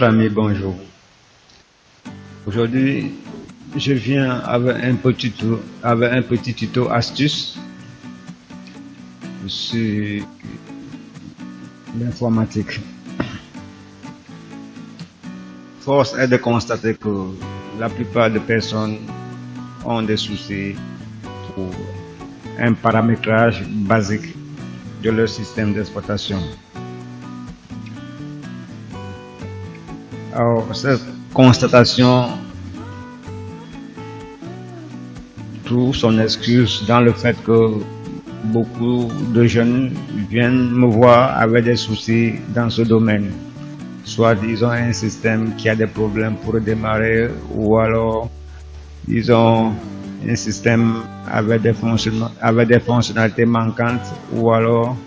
Ami, bonjour. Aujourd'hui, je viens avec un petit tuto astuce sur l'informatique. Force est de constater que la plupart des personnes ont des soucis pour un paramétrage basique de leur système d'exploitation. Alors, cette constatation trouve son excuse dans le fait que beaucoup de jeunes viennent me voir avec des soucis dans ce domaine. Soit ils ont un système qui a des problèmes pour démarrer, ou alors ils ont un système avec des fonctionnalités manquantes, ou alors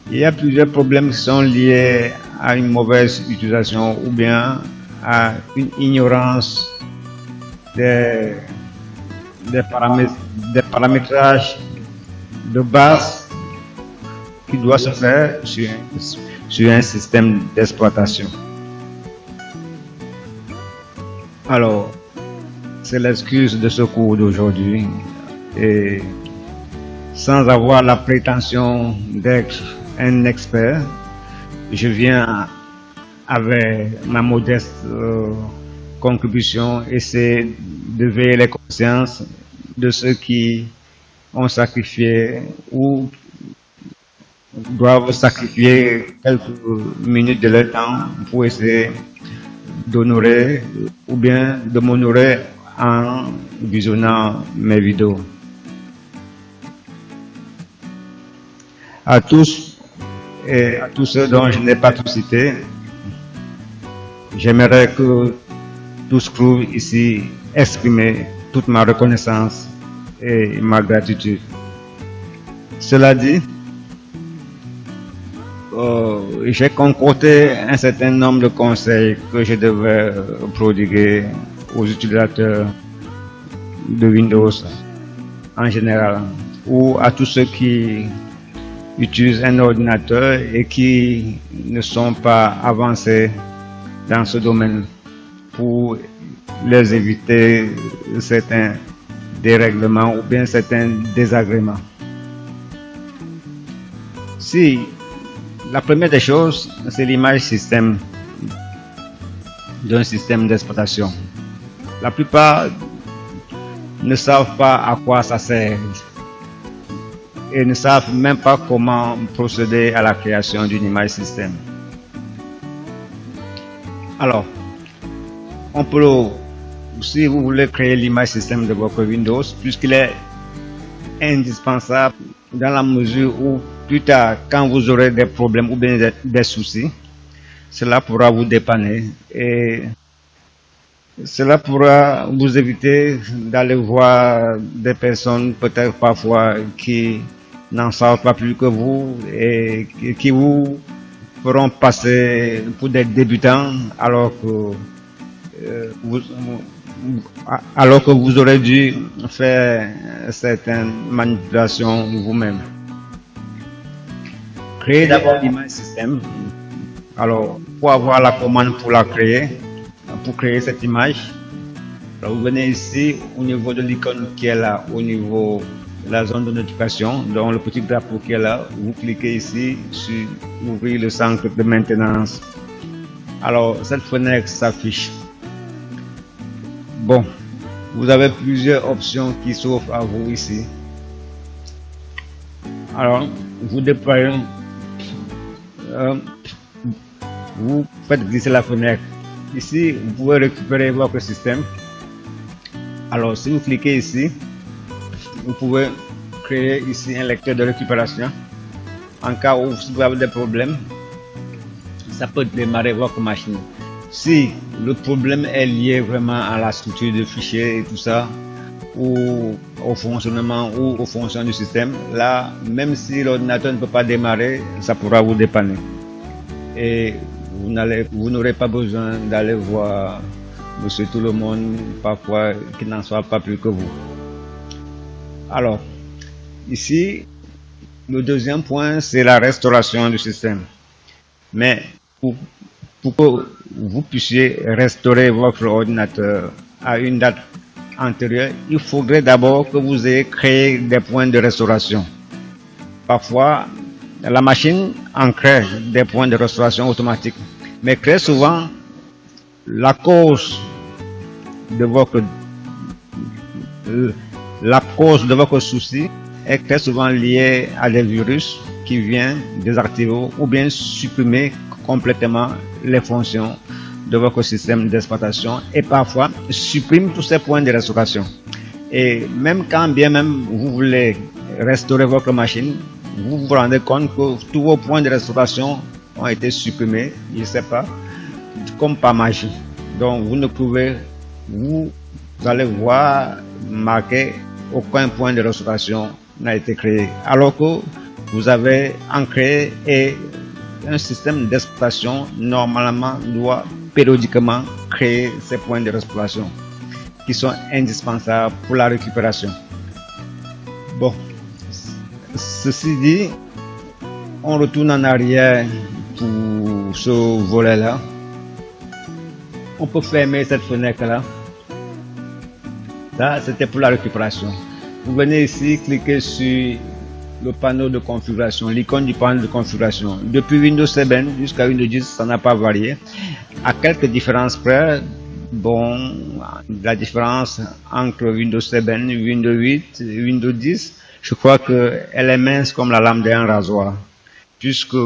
il y a plusieurs problèmes qui sont liés à une mauvaise utilisation ou bien à une ignorance des paramétrages de base qui doit se faire sur un système d'exploitation. Alors, c'est l'excuse de ce cours d'aujourd'hui, et sans avoir la prétention d'être un expert, je viens avec ma modeste contribution essayer de veiller les consciences de ceux qui ont sacrifié ou doivent sacrifier quelques minutes de leur temps pour essayer d'honorer ou bien de m'honorer en visionnant mes vidéos. À tous et à tous ceux dont je n'ai pas tout cité, j'aimerais que tous trouvent ici exprimer toute ma reconnaissance et ma gratitude. Cela dit, j'ai concocté un certain nombre de conseils que je devais prodiguer aux utilisateurs de Windows en général, ou à tous ceux qui utilisent un ordinateur et qui ne sont pas avancés dans ce domaine, pour les éviter certains dérèglements ou bien certains désagréments. Si la première des choses, c'est l'image système d'un système d'exploitation. La plupart ne savent pas à quoi ça sert et ne savent même pas comment procéder à la création d'une image système. Alors, on peut, si vous voulez créer l'image système de votre Windows, puisqu'il est indispensable dans la mesure où plus tard, quand vous aurez des problèmes ou bien des soucis, cela pourra vous dépanner et cela pourra vous éviter d'aller voir des personnes peut-être parfois qui n'en savent pas plus que vous et qui vous feront passer pour des débutants alors que vous aurez dû faire certaines manipulations vous-même. Créez d'abord l'image système. Alors, pour avoir la commande pour la créer, pour créer cette image, alors vous venez ici au niveau de l'icône qui est là, au niveau de la zone de notification, donc le petit drapeau qui est là, vous cliquez ici sur ouvrir le centre de maintenance. Alors, cette fenêtre s'affiche. Bon, vous avez plusieurs options qui s'offrent à vous ici. Alors, vous déployez, vous faites glisser la fenêtre. Ici, vous pouvez récupérer votre système. Alors, si vous cliquez ici, vous pouvez créer ici un lecteur de récupération. En cas où vous avez des problèmes, ça peut démarrer votre machine. Si le problème est lié vraiment à la structure de fichiers et tout ça, ou au fonctionnement ou aux fonctions du système, là, même si l'ordinateur ne peut pas démarrer, ça pourra vous dépanner. Et vous n'aurez pas besoin d'aller voir monsieur tout le monde, parfois qui n'en soit pas plus que vous. Alors, ici, le deuxième point, c'est la restauration du système. Mais pour pour que vous puissiez restaurer votre ordinateur à une date antérieure, il faudrait d'abord que vous ayez créé des points de restauration. Parfois, la machine en crée des points de restauration automatiques, mais très souvent, la cause de votre souci est très souvent liée à des virus qui viennent désactiver ou bien supprimer complètement les fonctions de votre système d'exploitation et parfois supprime tous ces points de restauration. Et même quand bien même vous voulez restaurer votre machine, vous vous rendez compte que tous vos points de restauration ont été supprimés, je ne sais pas, comme par magie. Donc vous ne pouvez, vous allez voir marqué aucun point de restauration n'a été créé, alors que vous avez ancré et un système d'exploitation normalement doit périodiquement créer ces points de restauration qui sont indispensables pour la récupération. Bon, ceci dit, on retourne en arrière pour ce volet-là. On peut fermer cette fenêtre-là. Ça, c'était pour la récupération. Vous venez ici, cliquez sur le panneau de configuration, l'icône du panneau de configuration. Depuis Windows 7 jusqu'à Windows 10, ça n'a pas varié. À quelques différences près, bon, la différence entre Windows 7, Windows 8, Windows 10, je crois qu'elle est mince comme la lame d'un rasoir. Puisque,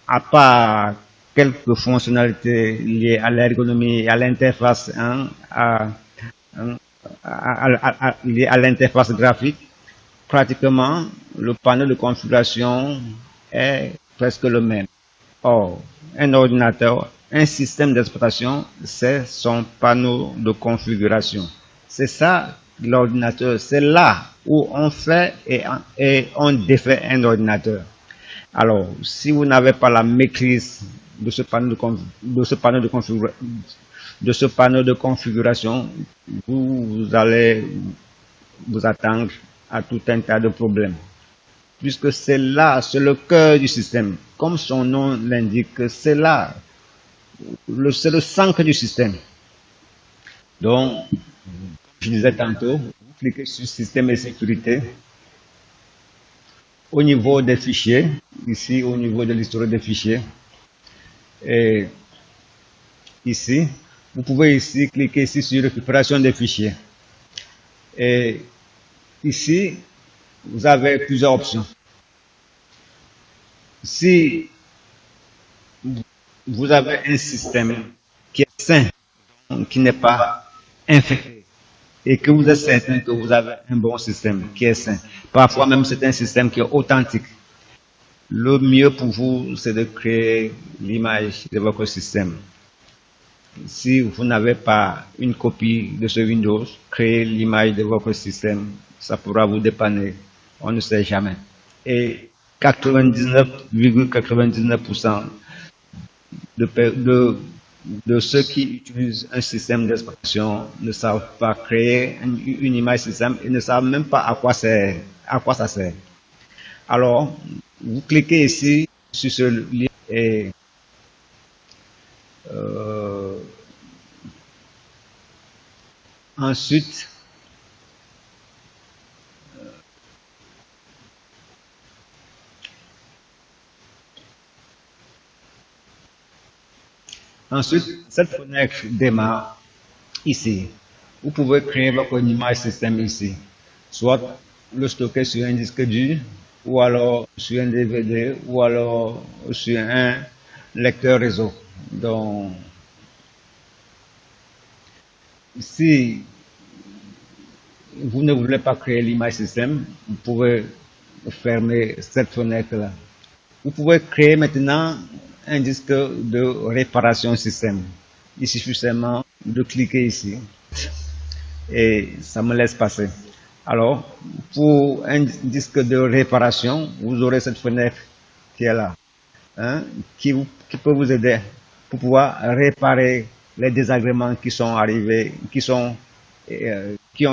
à part quelques fonctionnalités liées à l'ergonomie et à l'interface, liées à l'interface graphique, pratiquement, le panneau de configuration est presque le même. Or, un ordinateur, un système d'exploitation, c'est son panneau de configuration. C'est ça, l'ordinateur. C'est là où on fait et on défait un ordinateur. Alors, si vous n'avez pas la maîtrise de ce panneau de configuration, vous allez vous attendre à tout un tas de problèmes. Puisque c'est là, c'est le cœur du système. Comme son nom l'indique, c'est là, c'est le centre du système. Donc, je disais tantôt, vous cliquez sur système et sécurité. Au niveau des fichiers, ici au niveau de l'historique des fichiers, et ici, vous pouvez ici cliquer ici sur récupération des fichiers. Et ici, vous avez plusieurs options. Si vous avez un système qui est sain, qui n'est pas infecté, et que vous êtes certain que vous avez un bon système qui est sain, parfois même c'est un système qui est authentique, le mieux pour vous, c'est de créer l'image de votre système. Si vous n'avez pas une copie de ce Windows, créez l'image de votre système, ça pourra vous dépanner, on ne sait jamais. Et 99,99% de ceux qui utilisent un système d'exploitation ne savent pas créer une image système et ne savent même pas à quoi ça sert. Alors, vous cliquez ici sur ce lien et ensuite cette fenêtre démarre ici. Vous pouvez créer votre image système ici, soit le stocker sur un disque dur, ou alors sur un DVD, ou alors sur un lecteur réseau. Donc, si vous ne voulez pas créer l'image système, vous pouvez fermer cette fenêtre-là. Vous pouvez créer maintenant un disque de réparation système. Il suffit seulement de cliquer ici et ça me laisse passer. Alors, pour un disque de réparation, vous aurez cette fenêtre qui est là, qui peut vous aider pour pouvoir réparer les désagréments qui sont arrivés, qui ont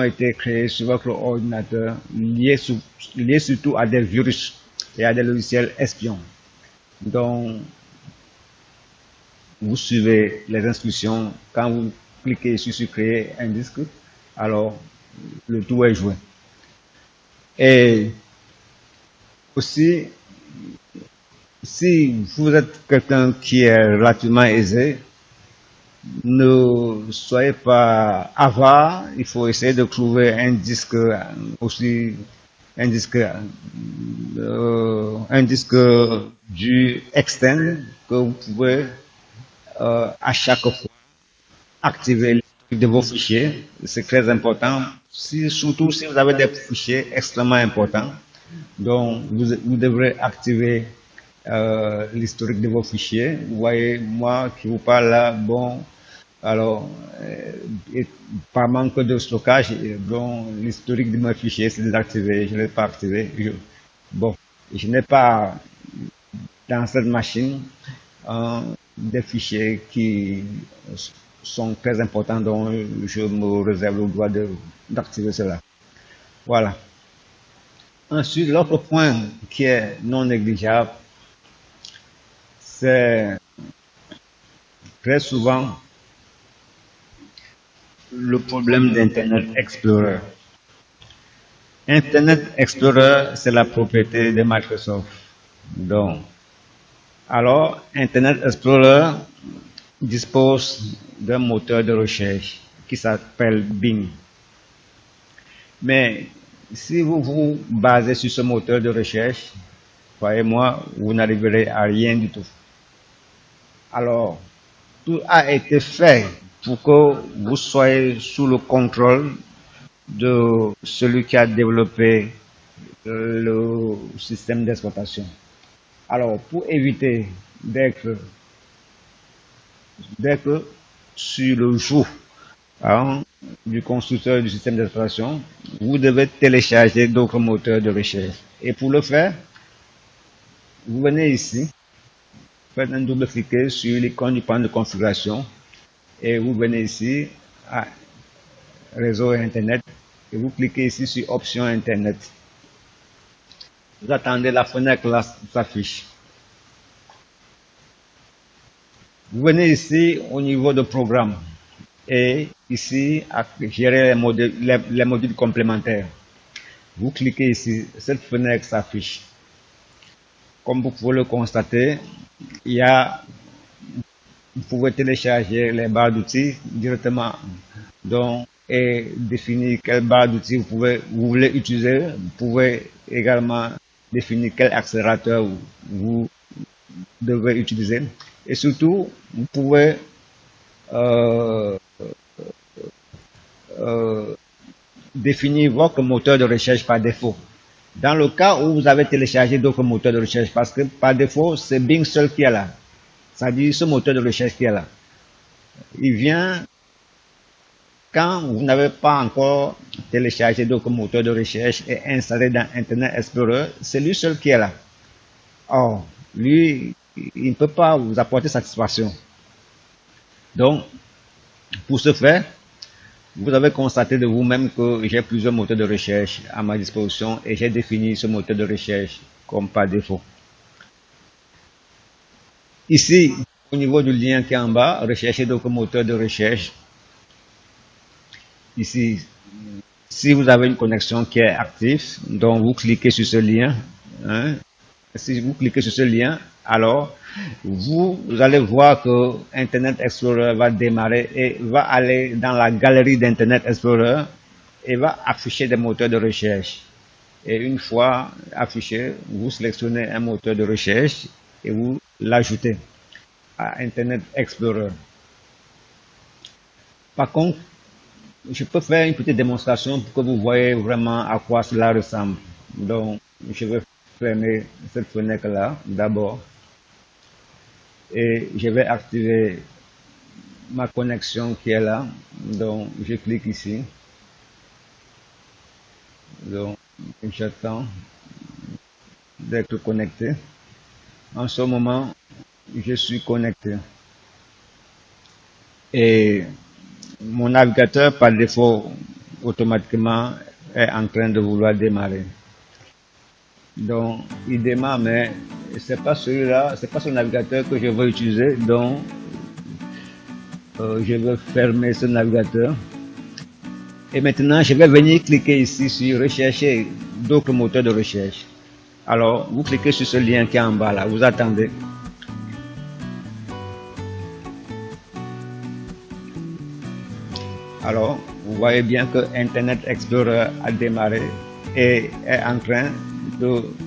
été créés sur votre ordinateur, liés surtout à des virus et à des logiciels espions. Donc, vous suivez les instructions. Quand vous cliquez sur créer un disque, alors le tour est joué. Et aussi, si vous êtes quelqu'un qui est relativement aisé, ne soyez pas avare, il faut essayer de trouver un disque aussi, un disque, du externe que vous pouvez à chaque fois activer de vos fichiers. C'est très important, surtout si vous avez des fichiers extrêmement importants. Donc, vous devrez activer l'historique de vos fichiers. Vous voyez, moi qui vous parle là, bon, alors, par manque de stockage, bon, l'historique de mes fichiers c'est désactivé, je ne l'ai pas activé. Bon, je n'ai pas dans cette machine des fichiers qui sont très importants, donc je me réserve le droit d'activer cela. Voilà. Ensuite, l'autre point qui est non négligeable, c'est très souvent le problème d'Internet Explorer. Internet Explorer, c'est la propriété de Microsoft. Donc, alors, Internet Explorer dispose d'un moteur de recherche qui s'appelle Bing. Mais si vous vous basez sur ce moteur de recherche, croyez-moi, vous n'arriverez à rien du tout. Alors, tout a été fait pour que vous soyez sous le contrôle de celui qui a développé le système d'exploitation. Alors, pour éviter d'être sur le joug du constructeur du système d'exploitation, vous devez télécharger d'autres moteurs de recherche. Et pour le faire, vous venez ici, faites un double clic sur l'icône du panneau de configuration et vous venez ici à réseau Internet et vous cliquez ici sur option Internet. Vous attendez la fenêtre là s'affiche. Vous venez ici au niveau de programme et ici à gérer les modules complémentaires. Vous cliquez ici, cette fenêtre s'affiche. Comme vous pouvez le constater, vous pouvez télécharger les barres d'outils directement et définir quelle barre d'outils vous voulez utiliser. Vous pouvez également définir quel accélérateur vous devez utiliser. Et surtout, vous pouvez définir votre moteur de recherche par défaut. Dans le cas où vous avez téléchargé d'autres moteurs de recherche, parce que par défaut, c'est Bing seul qui est là. C'est-à-dire ce moteur de recherche qui est là. Il vient quand vous n'avez pas encore téléchargé d'autres moteurs de recherche et installé dans Internet Explorer, c'est lui seul qui est là. Or, lui, il ne peut pas vous apporter satisfaction. Donc, pour ce faire, vous avez constaté de vous-même que j'ai plusieurs moteurs de recherche à ma disposition et j'ai défini ce moteur de recherche comme par défaut. Ici, au niveau du lien qui est en bas, rechercher d'autres moteurs de recherche. Ici, si vous avez une connexion qui est active, donc vous cliquez sur ce lien. Si vous cliquez sur ce lien, alors vous allez voir que Internet Explorer va démarrer et va aller dans la galerie d'Internet Explorer et va afficher des moteurs de recherche. Et une fois affiché, vous sélectionnez un moteur de recherche et vous l'ajoutez à Internet Explorer. Par contre, je peux faire une petite démonstration pour que vous voyez vraiment à quoi cela ressemble. Donc, je vais fermer cette fenêtre là d'abord et je vais activer ma connexion qui est là. Donc, je clique ici. Donc, j'attends d'être connecté. En ce moment, je suis connecté. Et mon navigateur, par défaut, automatiquement, est en train de vouloir démarrer. Donc, il démarre, mais c'est pas celui-là, c'est pas ce navigateur que je veux utiliser. Donc, je vais fermer ce navigateur. Et maintenant, je vais venir cliquer ici sur rechercher d'autres moteurs de recherche. Alors, vous cliquez sur ce lien qui est en bas là, vous attendez. Alors, vous voyez bien que Internet Explorer a démarré et est en train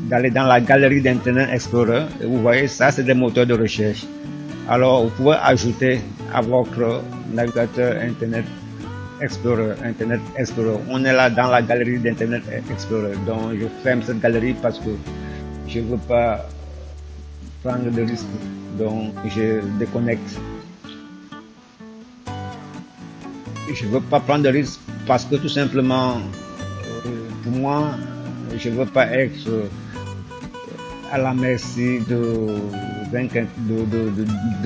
d'aller dans la galerie d'Internet Explorer. Et vous voyez, ça c'est des moteurs de recherche. Alors, vous pouvez ajouter à votre navigateur Internet Explorer. On est là dans la galerie d'Internet Explorer. Donc, je ferme cette galerie parce que je ne veux pas prendre de risques. Donc, je déconnecte. Je ne veux pas prendre de risques parce que tout simplement, pour moi, je ne veux pas être à la merci de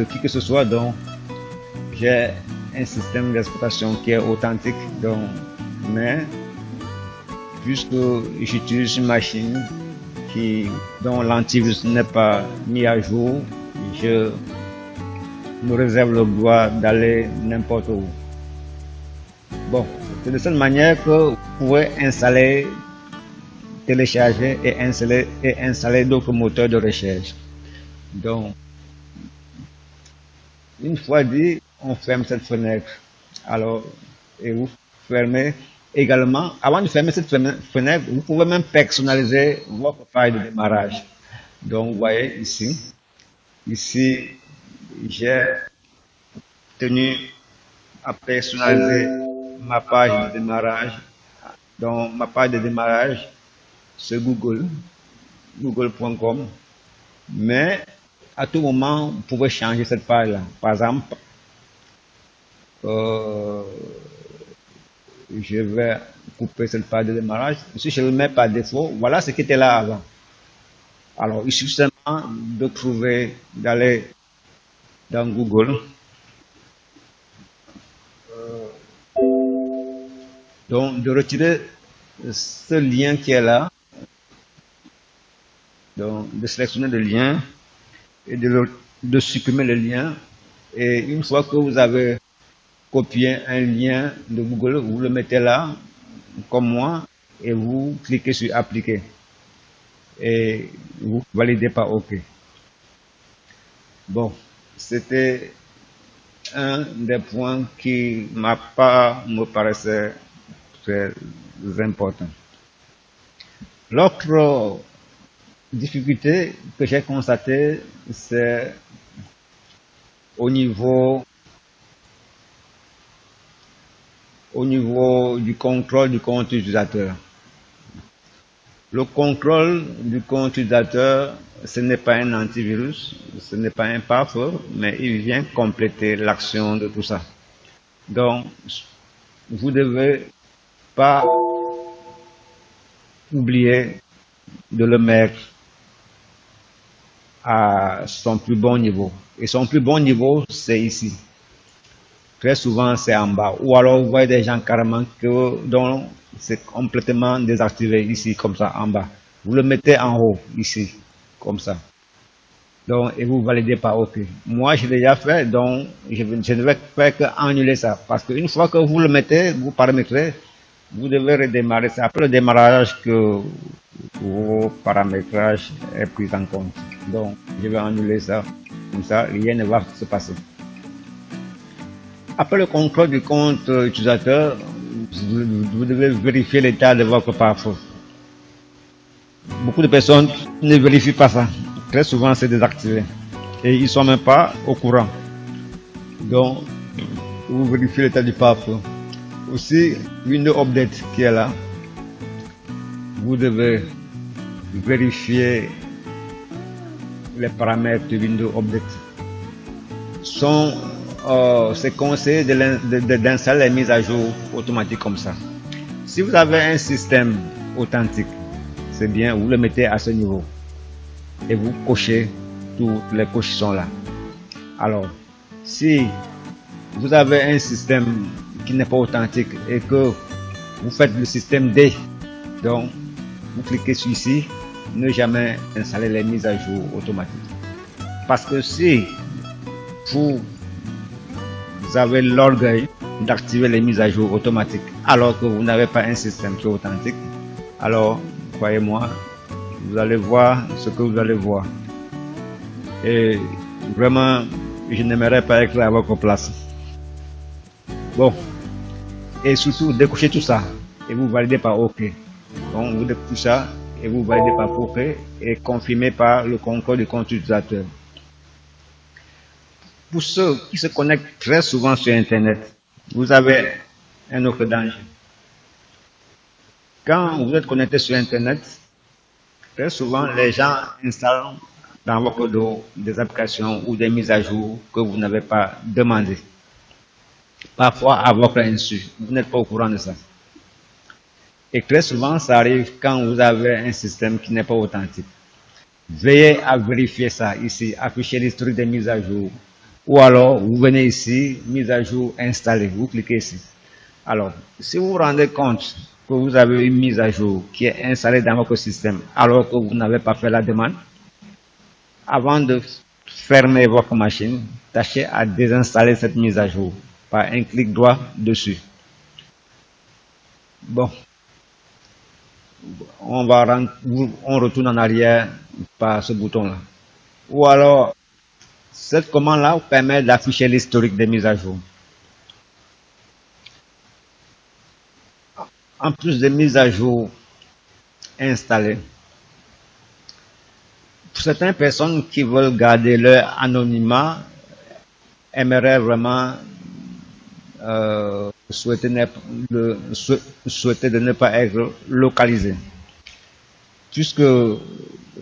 qui que ce soit. Donc, j'ai un système d'exploitation qui est authentique. Donc, mais puisque j'utilise une machine dont l'antivirus n'est pas mis à jour, je me réserve le droit d'aller n'importe où. Bon, c'est de cette manière que vous pouvez installer, télécharger et installer d'autres moteurs de recherche. Donc, une fois dit, on ferme cette fenêtre. Alors, et vous fermez également. Avant de fermer cette fenêtre, vous pouvez même personnaliser votre page de démarrage. Donc, vous voyez ici, j'ai tenu à personnaliser ma page de démarrage. Donc, ma page de démarrage, c'est google.com. Mais à tout moment, vous pouvez changer cette page-là. Par exemple, je vais couper cette page de démarrage. Si je le mets par défaut, voilà ce qui était là avant. Alors, il suffit seulement d'aller dans Google. Donc, de retirer ce lien qui est là. Donc, de sélectionner le lien et de supprimer le lien. Et une fois que vous avez copié un lien de Google, vous le mettez là, comme moi, et vous cliquez sur appliquer. Et vous validez par OK. Bon, c'était un des points qui me paraissait très important. L'autre difficulté que j'ai constatée, c'est au niveau du contrôle du compte utilisateur. Le contrôle du compte utilisateur, ce n'est pas un antivirus, ce n'est pas un password, mais il vient compléter l'action de tout ça. Donc, vous ne devez pas oublier de le mettre à son plus bon niveau. Et son plus bon niveau, c'est ici. Très souvent, c'est en bas. Ou alors, vous voyez des gens carrément dont c'est complètement désactivé ici, comme ça, en bas. Vous le mettez en haut, ici, comme ça. Donc, et vous validez par OK. Moi, j'ai déjà fait, donc je ne vais faire qu'annuler ça. Parce qu'une fois que vous le mettez, vous paramétrez, vous devez redémarrer. C'est après le démarrage que vos paramétrages est pris en compte. Donc, je vais annuler ça. Comme ça, rien ne va se passer. Après le contrôle du compte utilisateur, vous devez vérifier l'état de votre pare-feu. Beaucoup de personnes ne vérifient pas ça. Très souvent, c'est désactivé. Et ils ne sont même pas au courant. Donc, vous vérifiez l'état du pare-feu. Aussi, Windows Update qui est là. Vous devez vérifier les paramètres de Windows Update. C'est conseillé d'installer les mises à jour automatiques comme ça. Si vous avez un système authentique, c'est bien, vous le mettez à ce niveau et vous cochez, toutes les coches sont là. Alors, si vous avez un système qui n'est pas authentique et que vous faites le système D, donc vous cliquez sur ici, ne jamais installer les mises à jour automatiques. Parce que si vous vous avez l'orgueil d'activer les mises à jour automatiques alors que vous n'avez pas un système qui est authentique, alors croyez-moi, vous allez voir ce que vous allez voir. Et vraiment, je n'aimerais pas être à votre place. Bon, et surtout décochez tout ça et vous validez par OK. Donc vous décochez tout ça et vous validez par OK et confirmez par le contrôle du compte utilisateur. Pour ceux qui se connectent très souvent sur Internet, vous avez un autre danger. Quand vous êtes connecté sur Internet, très souvent les gens installent dans votre dos des applications ou des mises à jour que vous n'avez pas demandées. Parfois à votre insu, vous n'êtes pas au courant de ça. Et très souvent, ça arrive quand vous avez un système qui n'est pas authentique. Veillez à vérifier ça ici, afficher l'historique des mises à jour. Ou alors, vous venez ici, mise à jour installée, vous cliquez ici. Alors, si vous vous rendez compte que vous avez une mise à jour qui est installée dans votre système alors que vous n'avez pas fait la demande, avant de fermer votre machine, tâchez à désinstaller cette mise à jour par un clic droit dessus. Bon, on retourne en arrière par ce bouton-là. Ou alors, cette commande-là vous permet d'afficher l'historique des mises à jour. En plus des mises à jour installées, pour certaines personnes qui veulent garder leur anonymat, aimeraient vraiment souhaiter de ne pas être localisé. Puisque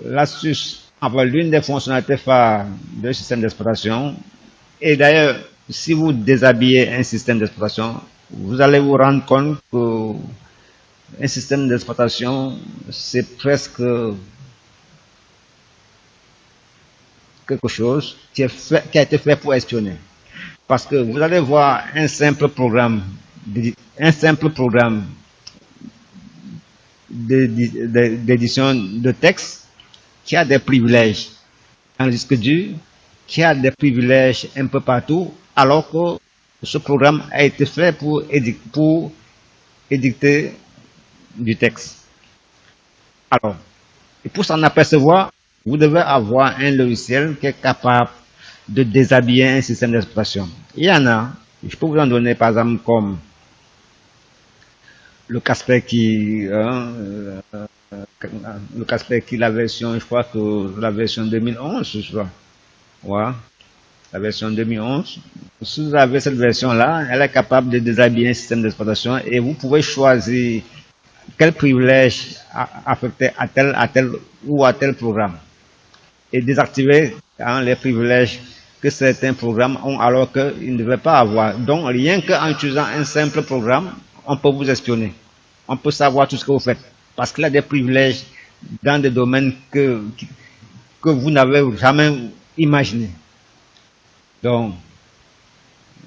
l'astuce, enfin l'une des fonctionnalités phares d'un système d'exploitation, et d'ailleurs, si vous déshabillez un système d'exploitation, vous allez vous rendre compte que un système d'exploitation, c'est presque quelque chose qui a été fait pour espionner. Parce que vous allez voir un simple programme d'édition de texte qui a des privilèges dans le disque dur, qui a des privilèges un peu partout, alors que ce programme a été fait pour édicter du texte. Alors, et pour s'en apercevoir, vous devez avoir un logiciel qui est capable de déshabiller un système d'exploitation. Il y en a, je peux vous en donner par exemple comme le Kaspersky, la version, je crois que la version 2011, je crois. Voilà. La version 2011. Si vous avez cette version-là, elle est capable de déshabiller un système d'exploitation et vous pouvez choisir quel privilège affecté à tel ou à tel programme et désactiver les privilèges que certains programmes ont alors qu'ils ne devaient pas avoir. Donc, rien qu'en utilisant un simple programme, on peut vous espionner. On peut savoir tout ce que vous faites. Parce qu'il y a des privilèges dans des domaines que vous n'avez jamais imaginé. Donc,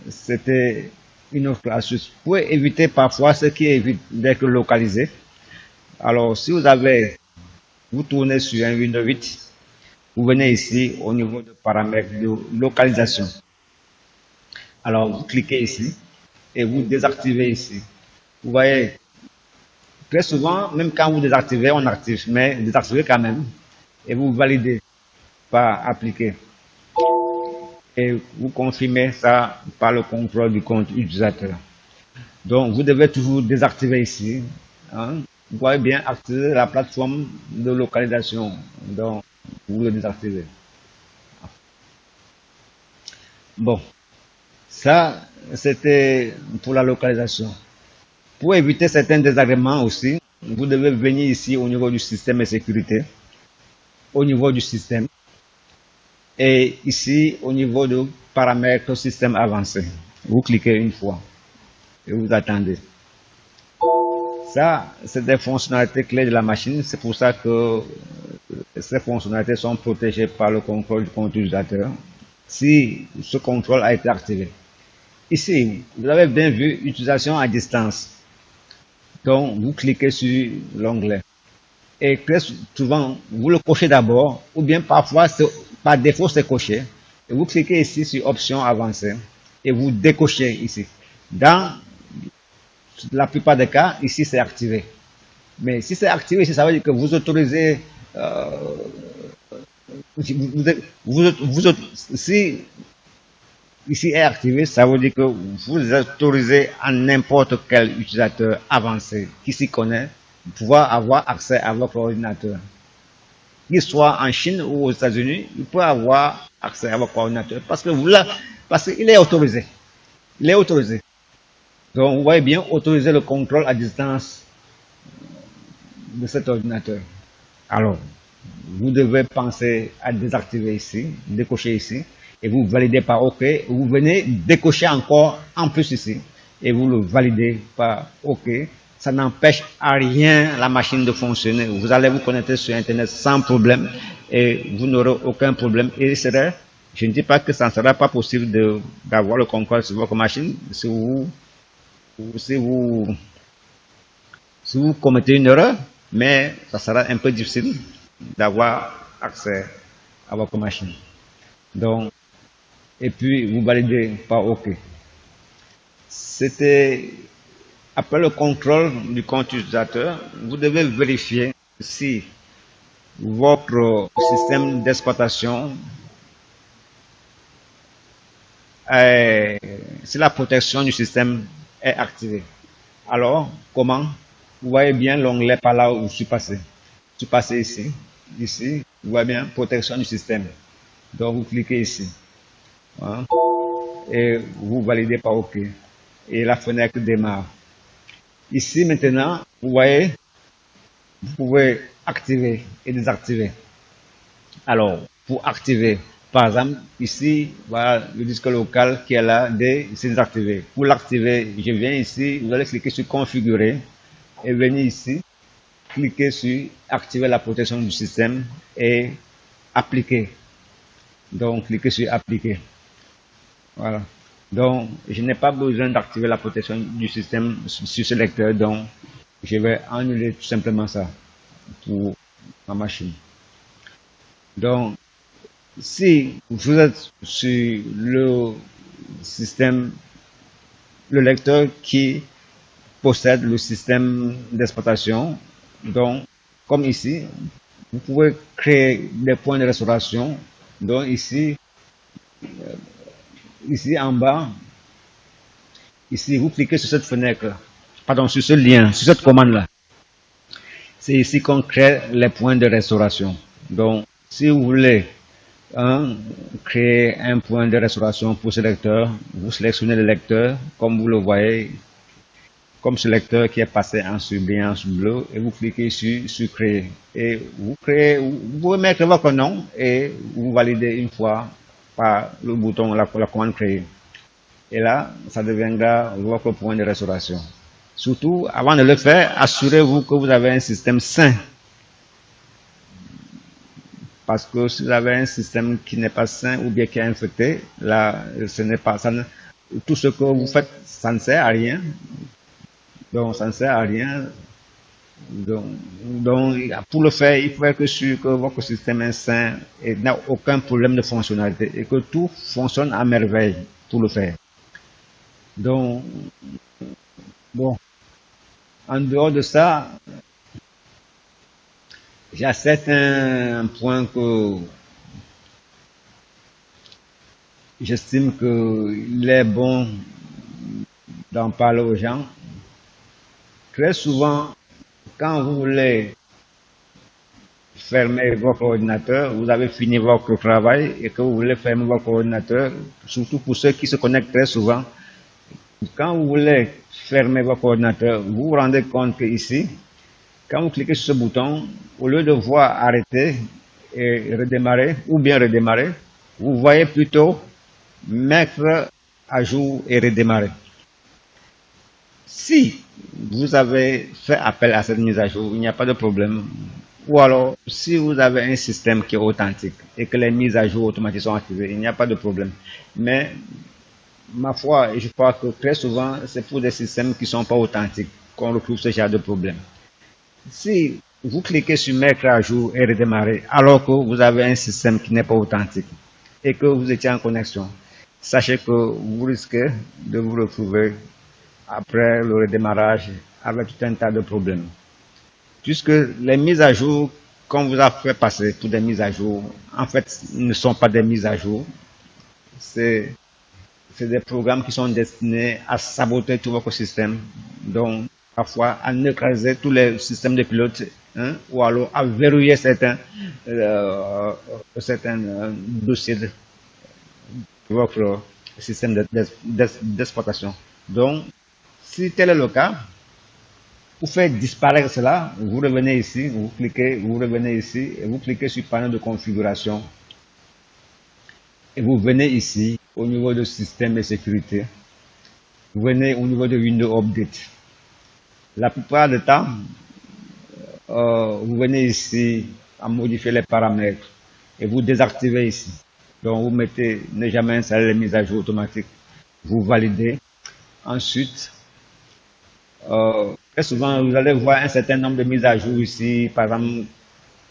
c'était une autre astuce. Pour éviter parfois ce qui évite d'être localisé. Alors, si vous tournez sur un Windows 8, vous venez ici au niveau de paramètres de localisation. Alors, vous cliquez ici et vous désactivez ici. Vous voyez, très souvent, même quand vous désactivez, on active, mais désactivez quand même et vous validez par appliquer. Et vous confirmez ça par le contrôle du compte utilisateur. Donc, vous devez toujours désactiver ici. Vous voyez bien activer la plateforme de localisation. Donc, vous le désactivez. Bon, ça, c'était pour la localisation. Pour éviter certains désagréments aussi, vous devez venir ici au niveau du système et sécurité, au niveau du système, et ici au niveau de paramètres système avancé. Vous cliquez une fois et vous attendez. Ça, c'est des fonctionnalités clés de la machine. C'est pour ça que ces fonctionnalités sont protégées par le contrôle du compte utilisateur si ce contrôle a été activé. Ici, vous avez bien vu utilisation à distance. Donc, vous cliquez sur l'onglet. Et très souvent, vous le cochez d'abord, ou bien parfois, par défaut, c'est coché. Et vous cliquez ici sur options avancées. et vous décochez ici. Dans la plupart des cas, ici c'est activé. Mais si c'est activé, ça veut dire que vous autorisez, si ici est activé, ça veut dire que vous autorisez à n'importe quel utilisateur avancé qui s'y connaît de pouvoir avoir accès à votre ordinateur. Qu'il soit en Chine ou aux États-Unis, il peut avoir accès à votre ordinateur parce qu'il est autorisé. Il est autorisé. Donc, vous voyez bien, autoriser le contrôle à distance de cet ordinateur. Alors, vous devez penser à désactiver ici, décocher ici, et vous validez par OK. Vous venez décocher encore en plus ici, et vous le validez par OK. Ça n'empêche à rien la machine de fonctionner. Vous allez vous connecter sur Internet sans problème, et vous n'aurez aucun problème. Et je ne dis pas que ça ne sera pas possible d'avoir le contrôle sur votre machine si vous commettez une erreur, mais ça sera un peu difficile d'avoir accès à votre machine. Donc, et puis vous validez par OK. Après le contrôle du compte utilisateur, vous devez vérifier si votre système d'exploitation si la protection du système est activée. Alors, comment? Vous voyez bien l'onglet par là où je suis passé. Je suis passé ici. Ici, vous voyez bien protection du système. Donc, vous cliquez ici. Hein, et vous validez par OK. Et la fenêtre démarre. Ici, maintenant, vous voyez, vous pouvez activer et désactiver. Alors, pour activer, par exemple, ici, voilà le disque local qui est là, c'est désactivé. Pour l'activer, je viens ici, vous allez cliquer sur configurer et venir ici, cliquer sur activer la protection du système et appliquer. Donc, cliquez sur appliquer. Voilà. Donc, je n'ai pas besoin d'activer la protection du système sur ce lecteur, donc je vais annuler tout simplement ça pour ma machine. Donc, si vous êtes sur le système, le lecteur qui possède le système d'exploitation, donc, comme ici, vous pouvez créer des points de restauration. Donc, ici en bas, ici, vous cliquez sur cette fenêtre, pardon, sur ce lien, sur cette commande-là. C'est ici qu'on crée les points de restauration. Donc, si vous voulez créer un point de restauration pour ce lecteur, vous sélectionnez le lecteur, comme vous le voyez, comme ce lecteur qui est passé en surbrillance bleu, et vous cliquez sur créer. Et vous pouvez mettre votre nom et vous validez une fois par le bouton, la commande créer. Et là, ça deviendra votre point de restauration. Surtout, avant de le faire, assurez-vous que vous avez un système sain. Parce que si vous avez un système qui n'est pas sain ou bien qui est infecté, là, tout ce que vous faites, ça ne sert à rien. Donc, ça ne sert à rien. Donc, pour le faire, il faut être sûr que votre système est sain et n'a aucun problème de fonctionnalité et que tout fonctionne à merveille pour le faire. Donc, bon, en dehors de ça, j'ai certains points que j'estime qu'il est bon d'en parler aux gens. Très souvent, quand vous voulez fermer votre ordinateur, vous avez fini votre travail et que vous voulez fermer votre ordinateur, surtout pour ceux qui se connectent très souvent, quand vous voulez fermer votre ordinateur, vous vous rendez compte que ici, quand vous cliquez sur ce bouton, au lieu de voir arrêter et redémarrer, ou bien redémarrer, vous voyez plutôt mettre à jour et redémarrer. Si vous avez fait appel à cette mise à jour, il n'y a pas de problème. Ou alors, si vous avez un système qui est authentique et que les mises à jour automatiques sont activées, il n'y a pas de problème. Mais, ma foi, je crois que très souvent, c'est pour des systèmes qui ne sont pas authentiques qu'on retrouve ce genre de problème. Si vous cliquez sur mettre à jour et redémarrer, alors que vous avez un système qui n'est pas authentique et que vous étiez en connexion, sachez que vous risquez de vous retrouver après le redémarrage avec tout un tas de problèmes. Puisque les mises à jour qu'on vous a fait passer, toutes les mises à jour, en fait, ne sont pas des mises à jour. C'est des programmes qui sont destinés à saboter tout votre système, donc parfois à neutraliser tous les systèmes de pilote, hein, ou alors à verrouiller certains dossiers de votre système d'exploitation. Donc, si tel est le cas, vous faites disparaître cela, vous revenez ici, vous cliquez, vous revenez ici, et vous cliquez sur panneau de configuration. Et vous venez ici, au niveau de système et sécurité. Vous venez au niveau de Windows Update. La plupart du temps, vous venez ici à modifier les paramètres et vous désactivez ici. Donc vous mettez ne jamais installer les mises à jour automatiques. Vous validez. Ensuite, très souvent, vous allez voir un certain nombre de mises à jour ici, par exemple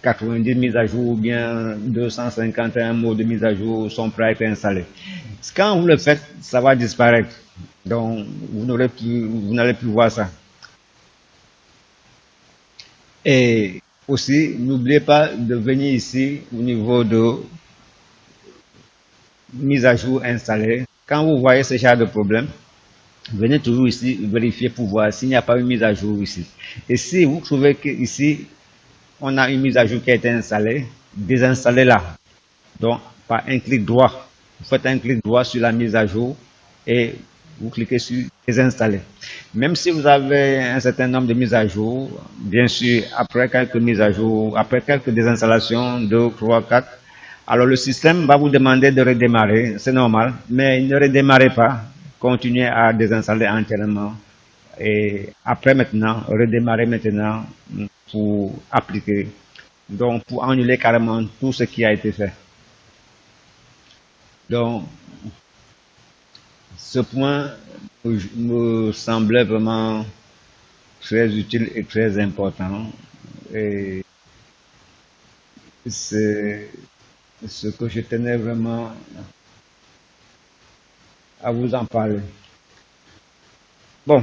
90 mises à jour ou bien 251 mots de mise à jour sont prêts à être installés. Quand vous le faites, ça va disparaître. Donc, vous n'allez plus voir ça. Et aussi, n'oubliez pas de venir ici au niveau de mise à jour installée. Quand vous voyez ce genre de problème, venez toujours ici vérifier pour voir s'il n'y a pas une mise à jour ici. Et si vous trouvez qu'ici, on a une mise à jour qui a été installée, désinstallez-la. Donc, par un clic droit, vous faites un clic droit sur la mise à jour et vous cliquez sur désinstaller. Même si vous avez un certain nombre de mises à jour, bien sûr, après quelques mises à jour, après quelques désinstallations, 2, 3, 4, alors le système va vous demander de redémarrer, c'est normal, mais ne redémarrez pas, continuez à désinstaller entièrement et après maintenant, redémarrer maintenant pour appliquer, donc pour annuler carrément tout ce qui a été fait. Donc, ce point me semblait vraiment très utile et très important. Et c'est ce que je tenais vraiment à vous en parler. Bon,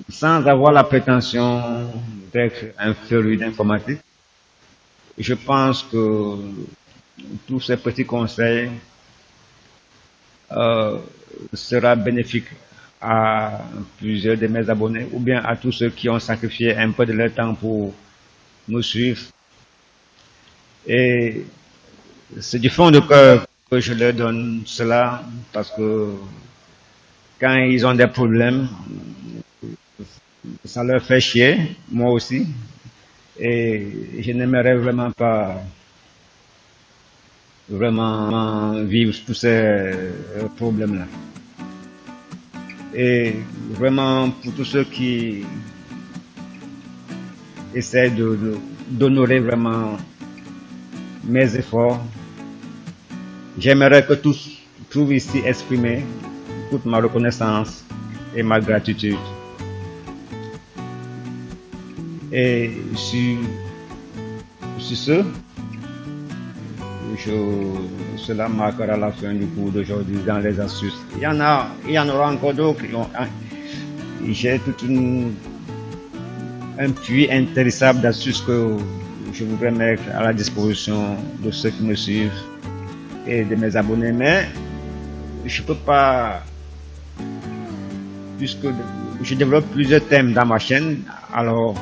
sans avoir la prétention d'être un féru d'informatique, je pense que tous ces petits conseils sera bénéfique à plusieurs de mes abonnés ou bien à tous ceux qui ont sacrifié un peu de leur temps pour me suivre. Et c'est du fond de cœur que je leur donne cela parce que quand ils ont des problèmes, ça leur fait chier, moi aussi. Et je n'aimerais vraiment pas vivre tous ces problèmes-là. Et vraiment, pour tous ceux qui essaient d'honorer vraiment mes efforts, j'aimerais que tous trouvent ici exprimé toute ma reconnaissance et ma gratitude. Et sur ce, cela marquera la fin du cours d'aujourd'hui dans les astuces. Il y en aura encore d'autres. J'ai tout un puits intéressable d'astuces que je voudrais mettre à la disposition de ceux qui me suivent et de mes abonnés, mais je peux pas, puisque je développe plusieurs thèmes dans ma chaîne, alors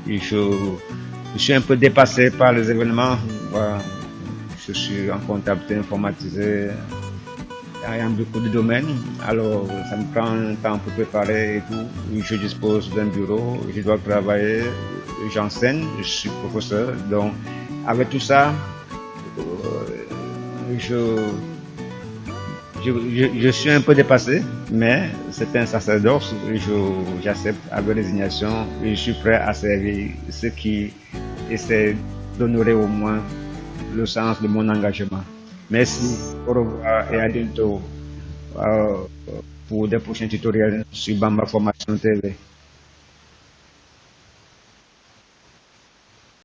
je suis un peu dépassé par les événements. Voilà. Je suis en comptabilité informatisée dans beaucoup de domaines, alors ça me prend un temps pour préparer et tout. Je dispose d'un bureau, je dois travailler, j'enseigne, je suis professeur, donc avec tout ça, je suis un peu dépassé, mais c'est un sacerdoce, j'accepte avec résignation et je suis prêt à servir ceux qui essaient d'honorer au moins le sens de mon engagement. Merci, au revoir et à bientôt pour des prochains tutoriels sur Bamba Formation TV.